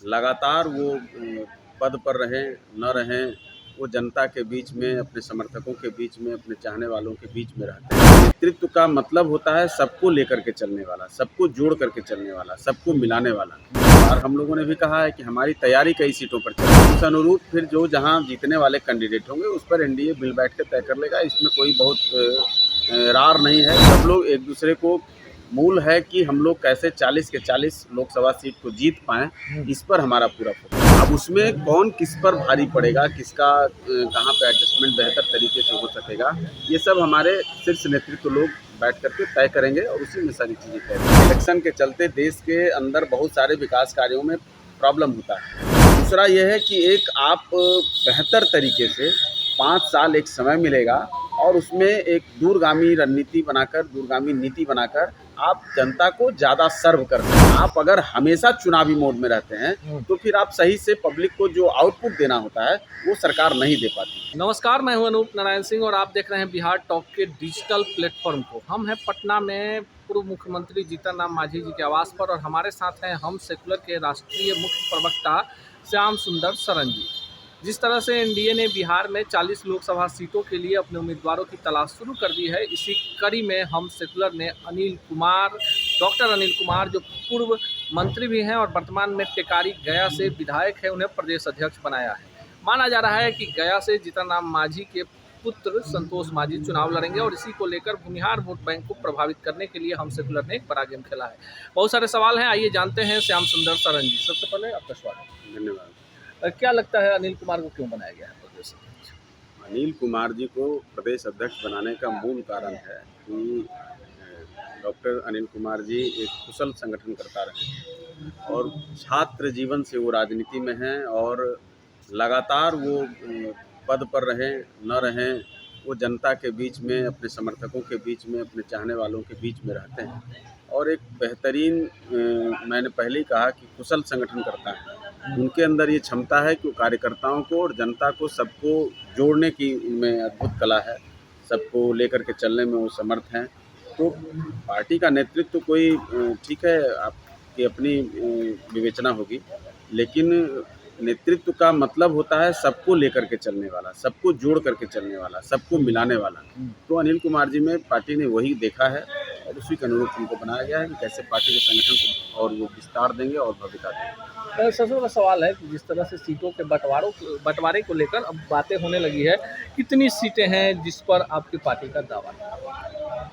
लगातार वो पद पर रहें न रहें, वो जनता के बीच में, अपने समर्थकों के बीच में, अपने चाहने वालों के बीच में रहते हैं। नेतृत्व का मतलब होता है सबको लेकर के चलने वाला, सबको जोड़ करके चलने वाला, सबको मिलाने वाला। और हम लोगों ने भी कहा है कि हमारी तैयारी कई सीटों पर चल रही है। उस अनुरूप फिर जो जहाँ जीतने वाले कैंडिडेट होंगे उस पर एनडीए मिल बैठ के तय कर लेगा। इसमें कोई बहुत रार नहीं है। सब लोग एक दूसरे को, मूल है कि हम लोग कैसे 40 के 40 लोकसभा सीट को जीत पाएँ, इस पर हमारा पूरा फोकस। अब उसमें कौन किस पर भारी पड़ेगा, किसका कहाँ पे एडजस्टमेंट बेहतर तरीके से हो सकेगा, ये सब हमारे शीर्ष नेतृत्व लोग बैठ करके तय करेंगे और उसी में सारी चीज़ें तय होंगी। इलेक्शन के चलते देश के अंदर बहुत सारे विकास कार्यों में प्रॉब्लम होता है। दूसरा ये है कि एक आप बेहतर तरीके से 5 साल एक समय मिलेगा और उसमें एक दूरगामी रणनीति बनाकर, दूरगामी नीति बनाकर आप जनता को ज़्यादा सर्व कर सकते हैं। आप अगर हमेशा चुनावी मोड में रहते हैं तो फिर आप सही से पब्लिक को जो आउटपुट देना होता है वो सरकार नहीं दे पाती। नमस्कार, मैं हूं अनूप नारायण सिंह और आप देख रहे हैं बिहार टॉक के डिजिटल प्लेटफॉर्म को। हम हैं पटना में पूर्व मुख्यमंत्री जीतन राम मांझी जी के आवास पर और हमारे साथ हैं हम सेकुलर के राष्ट्रीय मुख्य प्रवक्ता श्याम सुंदर शरण जी। जिस तरह से एनडीए ने बिहार में 40 लोकसभा सीटों के लिए अपने उम्मीदवारों की तलाश शुरू कर दी है, इसी कड़ी में हम सेकुलर ने डॉक्टर अनिल कुमार, जो पूर्व मंत्री भी हैं और वर्तमान में टेकारी गया से विधायक है, उन्हें प्रदेश अध्यक्ष बनाया है। माना जा रहा है कि गया से जीतन राम मांझी के पुत्र संतोष मांझी चुनाव लड़ेंगे और इसी को लेकर भूमिहार वोट बैंक को प्रभावित करने के लिए हम सेकुलर ने एक बड़ा गेम खेला है। बहुत सारे सवाल हैं, आइए जानते हैं श्याम सुंदर शरण जी। सबसे पहले आपका स्वागत। धन्यवाद। क्या लगता है अनिल कुमार को क्यों बनाया गया है प्रदेश अध्यक्ष? अनिल कुमार जी को प्रदेश अध्यक्ष बनाने का मूल कारण है कि डॉक्टर अनिल कुमार जी एक कुशल संगठनकर्ता रहे और छात्र जीवन से वो राजनीति में हैं और लगातार वो पद पर रहें न रहें, वो जनता के बीच में, अपने समर्थकों के बीच में, अपने चाहने वालों के बीच में रहते हैं और एक बेहतरीन, मैंने पहले ही कहा कि कुशल संगठनकर्ता हैं। उनके अंदर ये क्षमता है कि वो कार्यकर्ताओं को और जनता को, सबको जोड़ने की उनमें अद्भुत कला है। सबको लेकर के चलने में वो समर्थ हैं। तो पार्टी का नेतृत्व कोई ठीक है, आपकी अपनी विवेचना होगी, लेकिन नेतृत्व का मतलब होता है सबको लेकर के चलने वाला, सबको जोड़ करके चलने वाला, सबको मिलाने वाला। तो अनिल कुमार जी में पार्टी ने वही देखा है और उसी के अनुरूप उनको बनाया गया है कि कैसे पार्टी के संगठन को और वो विस्तार देंगे और भव्यता देंगे। सबसे बड़ा सवाल है कि जिस तरह से सीटों के बंटवारे को लेकर अब बातें होने लगी है, कितनी सीटें हैं जिस पर आपकी पार्टी का दावा है?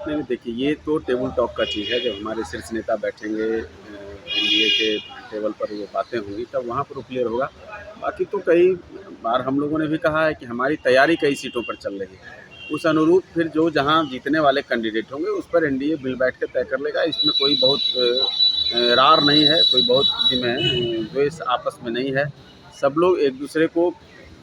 नहीं, देखिए, ये तो टेबल टॉक का चीज़ है। जब हमारे शीर्ष नेता बैठेंगे एनडीए के टेबल पर, वो बातें होंगी, तब वहाँ पर वो क्लियर होगा। बाकी तो कई बार हम लोगों ने भी कहा है कि हमारी तैयारी कई सीटों पर चल रही है। उस अनुरूप फिर जो जहाँ जीतने वाले कैंडिडेट होंगे उस पर एनडीए मिल बैठ के तय कर लेगा। इसमें कोई बहुत रार नहीं है, कोई बहुत किसी में द्वेष आपस में नहीं है। सब लोग एक दूसरे को,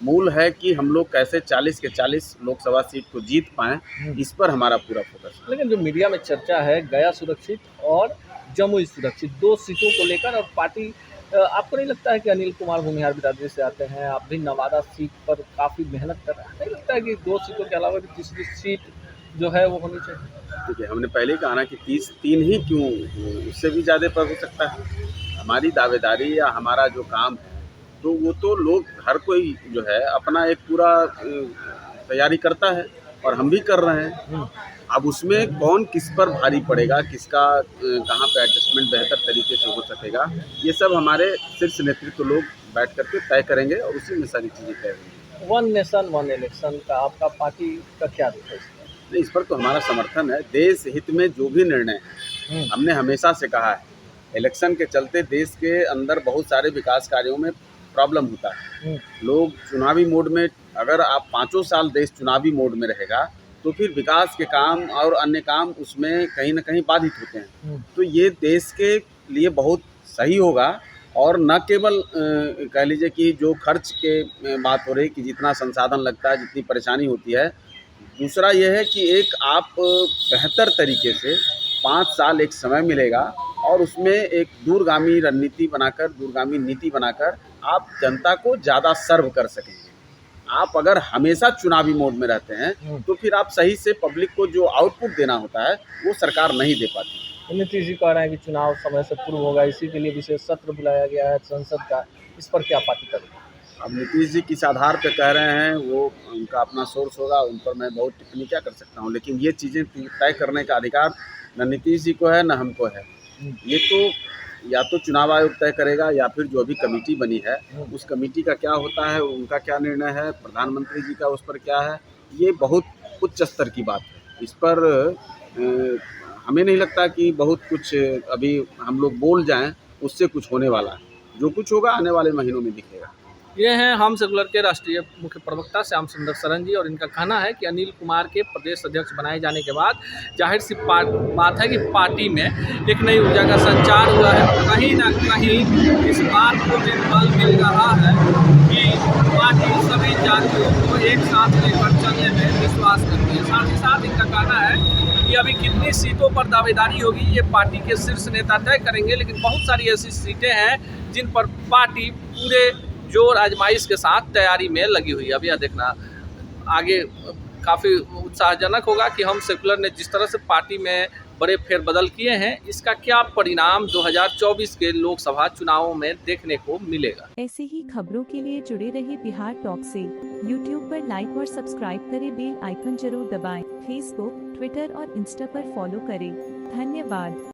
मूल है कि हम लोग कैसे 40 के 40 लोकसभा सीट को जीत पाएँ, इस पर हमारा पूरा फोकस है। लेकिन जो मीडिया में चर्चा है गया सुरक्षित और जमुई सुरक्षित, 2 सीटों को लेकर, और पार्टी, आपको नहीं लगता है कि अनिल कुमार भूमिहार बिरादरी से आते हैं, आप भी नवादा सीट पर काफ़ी मेहनत कर रहे हैं, नहीं लगता है कि 2 सीटों के अलावा भी तीसरी सीट जो है वो होनी चाहिए? देखिए, हमने पहले ही कहा ना कि 3 ही क्यों, उससे भी ज़्यादा पर हो सकता है। हमारी दावेदारी या हमारा जो काम है, तो वो तो लोग, हर कोई जो है अपना एक पूरा तैयारी करता है और हम भी कर रहे हैं। अब उसमें कौन किस पर भारी पड़ेगा, किसका कहाँ पे एडजस्टमेंट बेहतर तरीके से हो सकेगा, ये सब हमारे शीर्ष नेतृत्व लोग बैठ करके तय करेंगे और उसी में सारी चीज़ें तय होंगी। वन नेशन वन इलेक्शन का आपका पार्टी का क्या रुख है इसमें? नहीं, इस पर तो हमारा समर्थन है। देश हित में जो भी निर्णय है, हमने हमेशा से कहा है, इलेक्शन के चलते देश के अंदर बहुत सारे विकास कार्यों में प्रॉब्लम होता है। लोग चुनावी मोड में, अगर आप 5 साल देश चुनावी मोड में रहेगा तो फिर विकास के काम और अन्य काम उसमें कहीं ना कहीं बाधित होते हैं। तो ये देश के लिए बहुत सही होगा और न केवल कह लीजिए कि जो खर्च के बात हो रही कि जितना संसाधन लगता है, जितनी परेशानी होती है, दूसरा यह है कि एक आप बेहतर तरीके से 5 साल एक समय मिलेगा और उसमें एक दूरगामी रणनीति बनाकर, दूरगामी नीति बनाकर आप जनता को ज़्यादा सर्व कर सकेंगे। आप अगर हमेशा चुनावी मोड में रहते हैं तो फिर आप सही से पब्लिक को जो आउटपुट देना होता है वो सरकार नहीं दे पाती। नीतीश जी कह रहे हैं कि चुनाव समय से पूर्व होगा, इसी के लिए विशेष सत्र बुलाया गया है संसद का। इस पर क्या पार्टी करेगी? अब नीतीश जी किस आधार पे कह रहे हैं, वो उनका अपना सोर्स होगा, उन पर मैं बहुत टिप्पणी क्या कर सकता हूँ। लेकिन ये चीज़ें तय करने का अधिकार न नीतीश जी को है न हमको है। ये तो या तो चुनाव आयोग तय करेगा या फिर जो भी कमेटी बनी है उस कमेटी का क्या होता है, उनका क्या निर्णय है, प्रधानमंत्री जी का उस पर क्या है, ये बहुत उच्च स्तर की बात है। इस पर हमें नहीं लगता कि बहुत कुछ अभी हम लोग बोल जाएं उससे कुछ होने वाला है। जो कुछ होगा आने वाले महीनों में दिखेगा। ये हैं हम सेकुलर के राष्ट्रीय मुख्य प्रवक्ता श्याम सुंदर शरण जी, और इनका कहना है कि अनिल कुमार के प्रदेश अध्यक्ष बनाए जाने के बाद जाहिर सी बात है कि पार्टी में एक नई ऊर्जा का संचार हुआ है। कहीं ना कहीं इस बात को भी बल मिल रहा है कि पार्टी सभी जातियों को एक साथ लेकर चलने में विश्वास करती है। साथ ही साथ इनका कहना है कि अभी कितनी सीटों पर दावेदारी होगी ये पार्टी के शीर्ष नेता तय करेंगे, लेकिन बहुत सारी ऐसी सीटें हैं जिन पर पार्टी पूरे जोर आजमाइश के साथ तैयारी में लगी हुई है। अब यह देखना आगे काफ़ी उत्साहजनक होगा कि हम सेकुलर ने जिस तरह से पार्टी में बड़े फेरबदल किए हैं, इसका क्या परिणाम 2024 के लोकसभा चुनावों में देखने को मिलेगा। ऐसे ही खबरों के लिए जुड़े रहिए बिहार टॉक से। यूट्यूब पर लाइक और सब्सक्राइब करें, बेल आइकन जरूर दबाएं। फेसबुक, ट्विटर और इंस्टा पर फॉलो करें। धन्यवाद।